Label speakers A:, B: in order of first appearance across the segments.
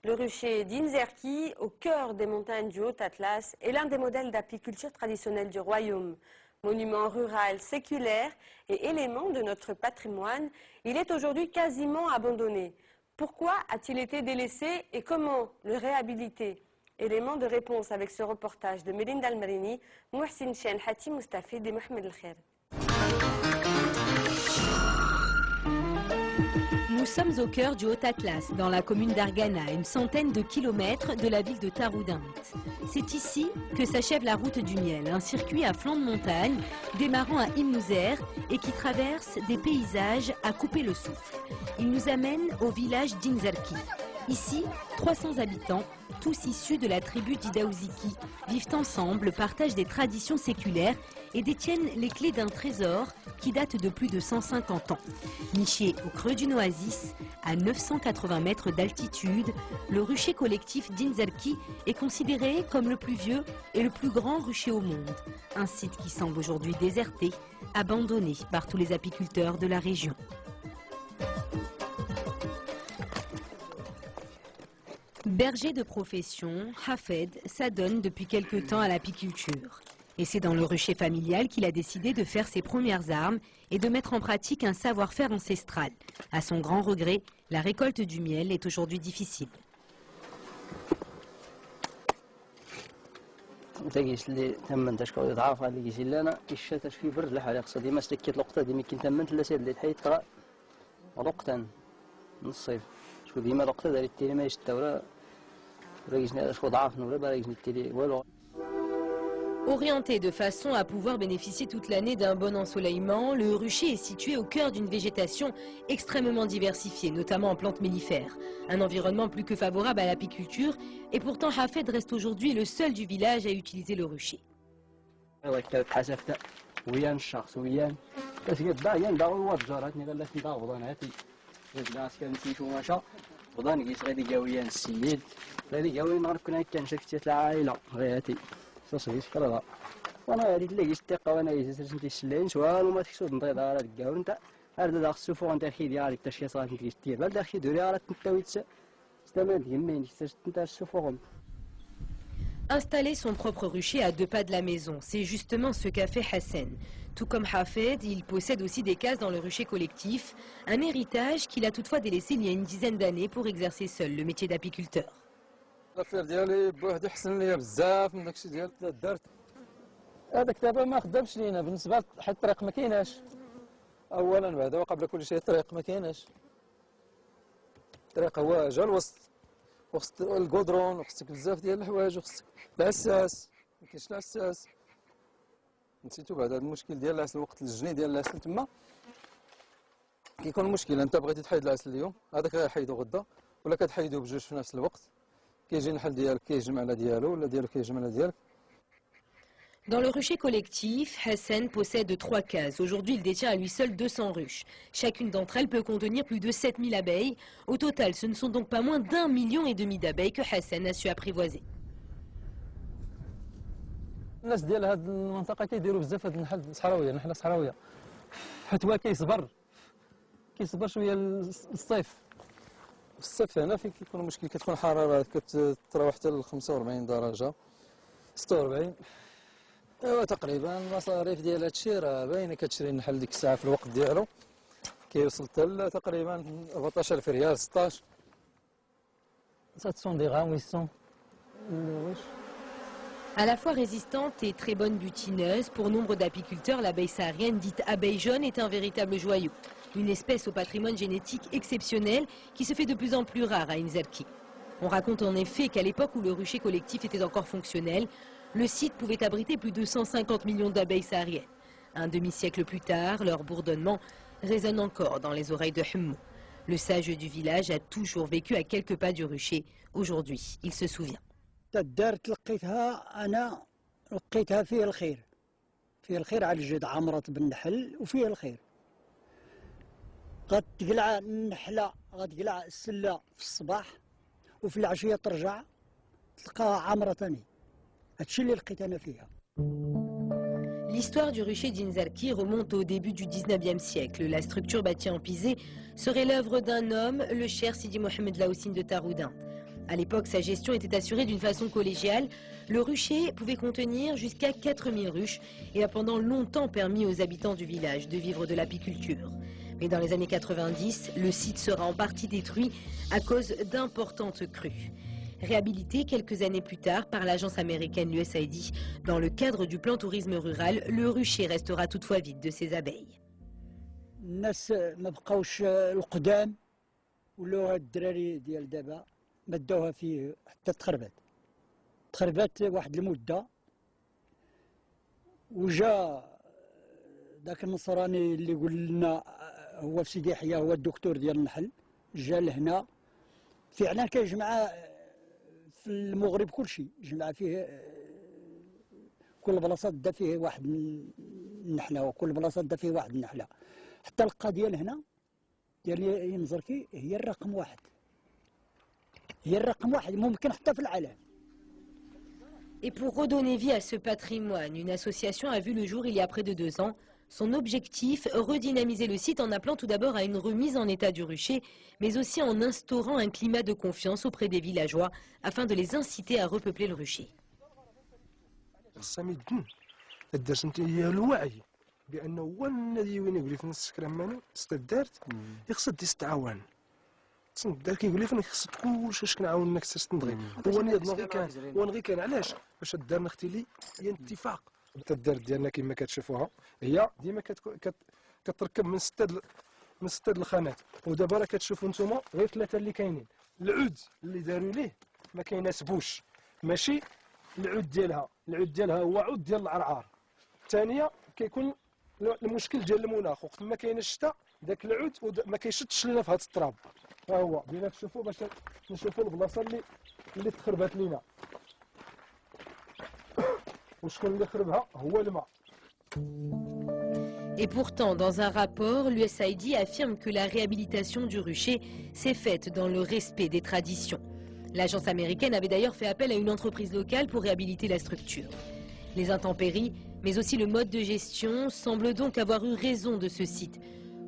A: Le rucher d'Inzerki, au cœur des montagnes du Haut-Atlas, est l'un des modèles d'apiculture traditionnelle du royaume. Monument rural séculaire et élément de notre patrimoine, il est aujourd'hui quasiment abandonné. Pourquoi a-t-il été délaissé et comment le réhabiliter? Élément de réponse avec ce reportage de Melinda Almerini, Mouhsin Chen, Hatim Moustafid et Mohamed El-Khair.
B: Nous sommes au cœur du Haut-Atlas, dans la commune d'Argana, à une centaine de kilomètres de la ville de Taroudant. C'est ici que s'achève la route du miel, un circuit à flanc de montagne, démarrant à Imouzer et qui traverse des paysages à couper le souffle. Il nous amène au village d'Inzerki. Ici, 300 habitants, tous issus de la tribu d'Idaouziki, vivent ensemble, partagent des traditions séculaires et détiennent les clés d'un trésor qui date de plus de 150 ans. Niché au creux d'une oasis, à 980 mètres d'altitude, le rucher collectif d'Inzerki est considéré comme le plus vieux et le plus grand rucher au monde. Un site qui semble aujourd'hui déserté, abandonné par tous les apiculteurs de la région. Berger de profession, Hafed s'adonne depuis quelque temps à l'apiculture. Et c'est dans le rucher familial qu'il a décidé de faire ses premières armes et de mettre en pratique un savoir-faire ancestral. À son grand regret, la récolte du miel est aujourd'hui difficile. Orienté de façon à pouvoir bénéficier toute l'année d'un bon ensoleillement, le rucher est situé au cœur d'une végétation extrêmement diversifiée, notamment en plantes mellifères. Un environnement plus que favorable à l'apiculture, et pourtant Hafed reste aujourd'hui le seul du village à utiliser le rucher. Installer son propre rucher à 2 pas de la maison, c'est justement ce qu'a fait Hassan. Tout comme Hafed, il possède aussi des cases dans le rucher collectif, un héritage qu'il a toutefois délaissé il y a une dizaine d'années pour exercer seul le métier d'apiculteur.
C: الافير ديالي بوحدي حسن ليا بزاف من داكشي ديال درت. هذاك دابا ما خدامش لينا بالنسبه حيت الطريق ما كايناش. اولا بعدا وقبل كل شيء الطريق ما كايناش. الطريق هو جا الوسط وخصك الكودرون وخصك بزاف ديال الحوايج وخصك العساس ما كاينش العساس. نسيتو بعدا المشكل ديال العسل الوقت الجني ديال العسل تما كيكون مشكل. انت بغيتي تحيد العسل اليوم هذاك غيحيدو غدا ولا كتحيدو بجوج في نفس الوقت.
B: Dans le rucher collectif, Hassan possède 3 cases. Aujourd'hui, il détient à lui seul 200 ruches. Chacune d'entre elles peut contenir plus de 7000 abeilles. Au total, ce ne sont donc pas moins d'1,5 million d'abeilles que Hassan a su apprivoiser.
C: الناس ديال هذه المنطقه كيديروا بزاف هذا النحل صحراويه نحله صحراويه حيت هو كيصبر شويه الصيف. الصيف هنا فين كيكون المشكل كتكون حراره كتروح حتى ل 45 درجه 46. ايوا تقريبا المصاريف ديال هادشي راه باينه. كتشري النحل ديك الساعه في الوقت ديالو كيوصل حتى تقريبا 14000 ريال 16. Ça sont des rames, ils sont
B: À la fois résistante et très bonne butineuse, pour nombre d'apiculteurs, l'abeille saharienne dite abeille jaune est un véritable joyau. Une espèce au patrimoine génétique exceptionnel qui se fait de plus en plus rare à Inzerki. On raconte en effet qu'à l'époque où le rucher collectif était encore fonctionnel, le site pouvait abriter plus de 150 millions d'abeilles sahariennes. Un demi-siècle plus tard, leur bourdonnement résonne encore dans les oreilles de Hummou. Le sage du village a toujours vécu à quelques pas du rucher. Aujourd'hui, il se souvient.
D: الدار تلقيتها أنا لقيتها فيه الخير على الجد عمرت بالنحل وفيه الخير. غتقلع النحلة غتقلع السلة في الصباح وفي العشية ترجع تلقاها عامرة ثاني. هادشي اللي لقيت أنا فيها.
B: L'histoire du rucher d'Inzerki remonte au début du 19e siècle. La structure bâtie en pisé serait l'œuvre d'un homme, le cher Sidi Mohamed Laoussine de Taroudant. À l'époque, sa gestion était assurée d'une façon collégiale. Le rucher pouvait contenir jusqu'à 4000 ruches et a pendant longtemps permis aux habitants du village de vivre de l'apiculture. Mais dans les années 90, le site sera en partie détruit à cause d'importantes crues. Réhabilité quelques années plus tard par l'agence américaine l'USAID, dans le cadre du plan tourisme rural, le rucher restera toutefois vide de ses abeilles.
D: الناس ما بقاوش القدام ولاو هاد الدراري ديال دابا مدوها فيه حتى تخربات واحد المده وجا ذاك النصراني اللي يقول لنا هو في سيدي يحيى هو الدكتور ديال النحل جا لهنا فعلا كيجمع في المغرب كلشي جمع فيه كل بلاصه دا فيه واحد النحله وكل بلاصه دا فيه واحد النحله حتى القضيه لهنا ديال ينزركي هي الرقم واحد ممكن حتى في العالم.
B: Et pour redonner vie à ce patrimoine, une association a vu le jour il y a près de 2 ans. Son objectif, redynamiser le site en appelant tout d'abord à une remise en état du rucher, mais aussi en instaurant un climat de confiance auprès des villageois afin de les inciter à repeupler le rucher.
E: بانه هو الذي وين يقول لي في نص كرماني استدارت يخص يستعاون تندار كيقول لي فين خص كلشي اش كنعاونك تستندغي هو نغي كان علاش باش دارنا اختي لي هي اتفاق التدار ديالنا كما كتشوفوها هي ديما كتركب من ستة الخانات ودابا راه كتشوفوا نتوما غير 3 اللي كاينين العود اللي داروا ليه ما كيناسبوش ماشي العود ديالها هو عود ديال العرعار الثانيه كيكون المشكل ديال المناخ وقت ما كاين الشتاء داك العود ما كيشدش لينا في هذا التراب ها هو بغينا تشوفوا باش نشوفوا البلاصه اللي تخربات لينا وشكون اللي خربها هو الماء.
B: Et pourtant, dans un rapport, l'USAID affirme que la réhabilitation du rucher s'est faite dans le respect des traditions. L'agence américaine avait d'ailleurs fait appel à une entreprise locale pour réhabiliter la structure. Les intempéries, mais aussi le mode de gestion, semblent donc avoir eu raison de ce site.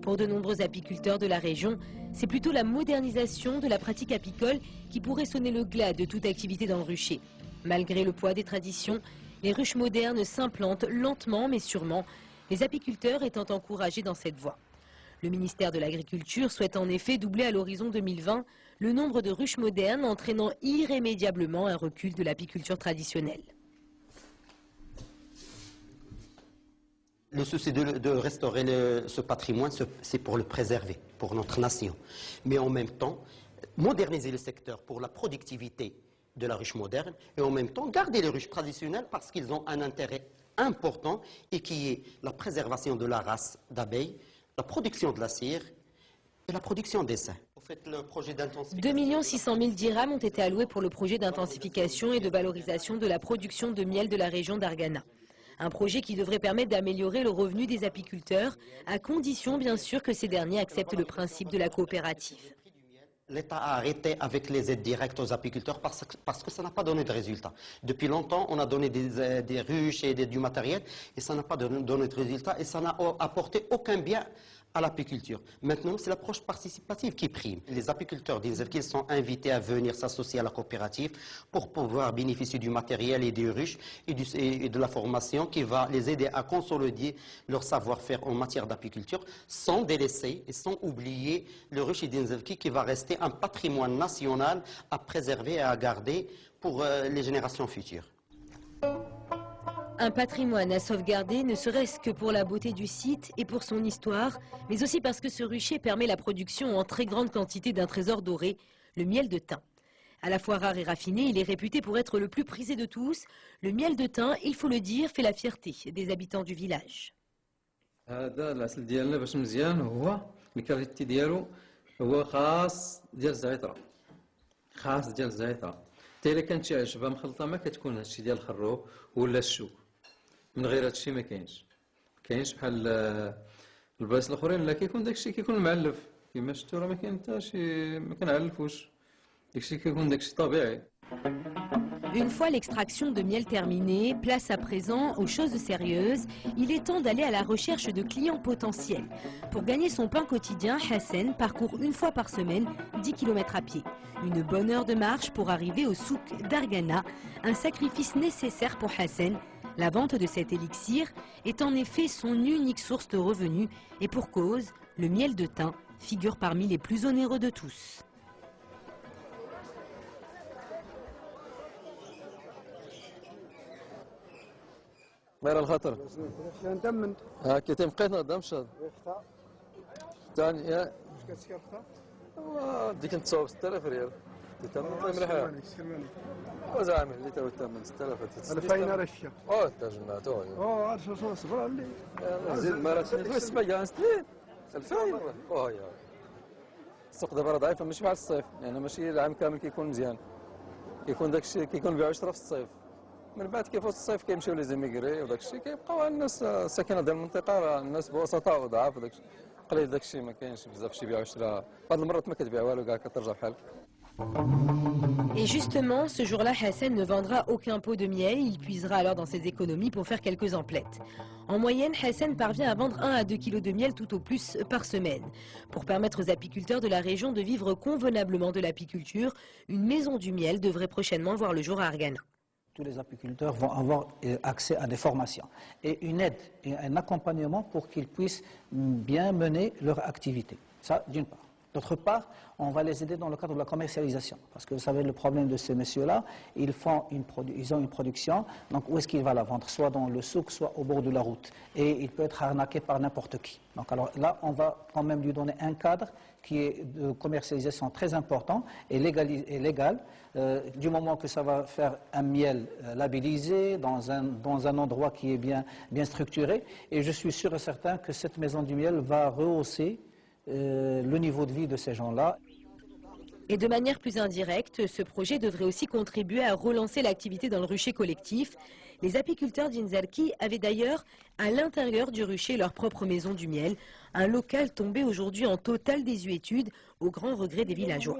B: Pour de nombreux apiculteurs de la région, c'est plutôt la modernisation de la pratique apicole qui pourrait sonner le glas de toute activité dans le rucher. Malgré le poids des traditions, les ruches modernes s'implantent lentement mais sûrement, les apiculteurs étant encouragés dans cette voie. Le ministère de l'Agriculture souhaite en effet doubler à l'horizon 2020 le nombre de ruches modernes, entraînant irrémédiablement un recul de l'apiculture traditionnelle.
F: Le souci de restaurer ce patrimoine, c'est pour le préserver, pour notre nation. Mais en même temps, moderniser le secteur pour la productivité de la ruche moderne et en même temps garder les ruches traditionnelles parce qu'ils ont un intérêt important et qui est la préservation de la race d'abeilles, la production de la cire et la production d'essaims.
B: 2 600 000 dirhams ont été alloués pour le projet d'intensification et de valorisation de la production de miel de la région d'Argana. Un projet qui devrait permettre d'améliorer le revenu des apiculteurs, à condition bien sûr que ces derniers acceptent le principe de la coopérative.
F: L'État a arrêté avec les aides directes aux apiculteurs parce que ça n'a pas donné de résultat. Depuis longtemps, on a donné des ruches et du matériel et ça n'a pas donné de résultat et ça n'a apporté aucun bien à l'apiculture. Maintenant, c'est l'approche participative qui prime. Les apiculteurs disent qu'ils sont invités à venir s'associer à la coopérative pour pouvoir bénéficier du matériel et des ruches et de la formation qui va les aider à consolider leur savoir-faire en matière d'apiculture sans délaisser et sans oublier le ruche et d'Inzevki qui va rester un patrimoine national à préserver et à garder pour les générations futures.
B: Un patrimoine à sauvegarder, ne serait-ce que pour la beauté du site et pour son histoire, mais aussi parce que ce rucher permet la production en très grande quantité d'un trésor doré, le miel de thym. À la fois rare et raffiné, il est réputé pour être le plus prisé de tous. Le miel de thym, il faut le dire, fait la fierté des habitants du village.
C: هذا العسل ديالنا باش مزيان هو الكاليتي ديالو هو خاص ديال الزعترة خاص ديال الزعترة حتى الا كانت شي عشبه مخلطه ما كتكون هادشي ديال الخروب ولا الشوك من غير هادشي ما كاينش بحال البلايص الاخرين لا كيكون داكشي كيكون معلف كيما شفتوا راه ما كاين حتى شي ما كنعلفوش داكشي كيكون داكشي طبيعي.
B: Une fois l'extraction de miel terminée, place à présent aux choses sérieuses. Il est temps d'aller à la recherche de clients potentiels. Pour gagner son pain quotidien, Hassan parcourt une fois par semaine 10 km à pied. Une bonne heure de marche pour arriver au souk d'Argana, un sacrifice nécessaire pour Hassan. La vente de cet élixir est en effet son unique source de revenus et pour cause, le miel de thym figure parmi les plus onéreux de tous.
C: غير الخطر
G: تمنت
C: هاكي تمقيتنا قدام الشهر ثاني يا ديك نتصاوب 6000 ريال تمن مليحه وزعما اللي تو تمن 6000
G: 2000 رشه
C: تجمعتو
G: عرفت شنو صبر علي
C: زيد مرات بس ما جا 2000 هي السوق دابا راه ضعيفه ماشي بحال الصيف يعني ماشي العام كامل كيكون مزيان كيكون داك الشيء كيكون بيع 10 في الصيف من بعد كيف الصيف كيمشيو لي زيميغري وداك الشيء كيبقاو الناس الساكنه ديال المنطقه راه الناس بسطاء وضعاف وداك الشيء قليل داك الشيء ما كاينش بزاف شي بيعوا شرا بعض المرات ما كتبيع والو كاع كترجع بحالك.
B: Et justement, ce jour-là, Hassan ne vendra aucun pot de miel. Il puisera alors dans ses économies pour faire quelques emplettes. En moyenne, Hassan parvient à vendre 1 à 2 kilos de miel tout au plus par semaine. Pour permettre aux apiculteurs de la région de vivre convenablement de l'apiculture, une maison du miel devrait prochainement voir le jour à Argana.
H: Tous les apiculteurs vont avoir accès à des formations et une aide et un accompagnement pour qu'ils puissent bien mener leur activité. Ça, d'une part. D'autre part, on va les aider dans le cadre de la commercialisation. Parce que vous savez, le problème de ces messieurs-là, ils ont une production, donc où est-ce qu'ils vont la vendre? Soit dans le souk, soit au bord de la route. Et il peut être arnaqué par n'importe qui. Donc alors là, on va quand même lui donner un cadre qui est de commercialisation très important et légal, du moment que ça va faire un miel labellisé dans un endroit qui est bien structuré. Et je suis sûr et certain que cette maison du miel va rehausser le niveau de vie de ces gens-là.
B: Et de manière plus indirecte, ce projet devrait aussi contribuer à relancer l'activité dans le rucher collectif. Les apiculteurs d'Inzerki avaient d'ailleurs à l'intérieur du rucher leur propre maison du miel, un local tombé aujourd'hui en totale désuétude au grand regret des villageois.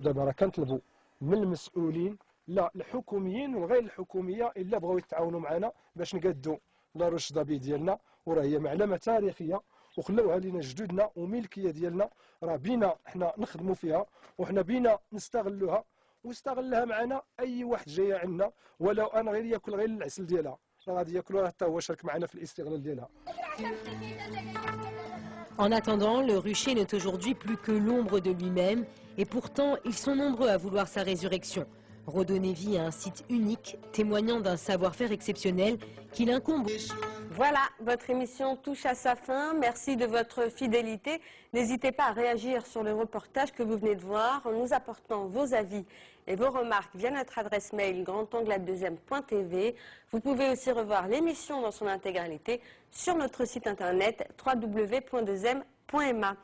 E: دابا راه كنطلبوا من المسؤولين لا الحكوميين وغير الحكوميه الا بغاو يتعاونوا معنا باش نقادوا لا روش دابي ديالنا وراه هي معلمه تاريخيه وخلاوها لينا جدودنا وملكيه ديالنا راه بينا حنا نخدموا فيها وحنا بينا نستغلوها واستغلها معنا اي واحد جاي عندنا ولو انا غير ياكل غير العسل ديالها راه غادي ياكلوها حتى هو شارك معنا في الاستغلال ديالها.
B: En attendant, le rucher n'est aujourd'hui plus que l'ombre de lui-même et pourtant ils sont nombreux à vouloir sa résurrection. Redonner vie à un site unique, témoignant d'un savoir-faire exceptionnel qu'il incombe.
A: Voilà, votre émission touche à sa fin. Merci de votre fidélité. N'hésitez pas à réagir sur le reportage que vous venez de voir en nous apportant vos avis et vos remarques via notre adresse mail grandangledeuxième.tv. Vous pouvez aussi revoir l'émission dans son intégralité sur notre site internet www.2m.ma.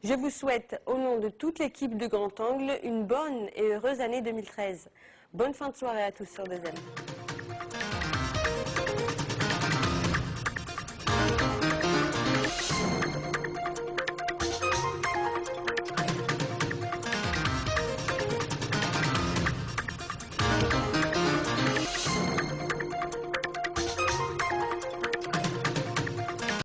A: Je vous souhaite, au nom de toute l'équipe de Grand Angle, une bonne et heureuse année 2013. Bonne fin de soirée à tous sur 2M.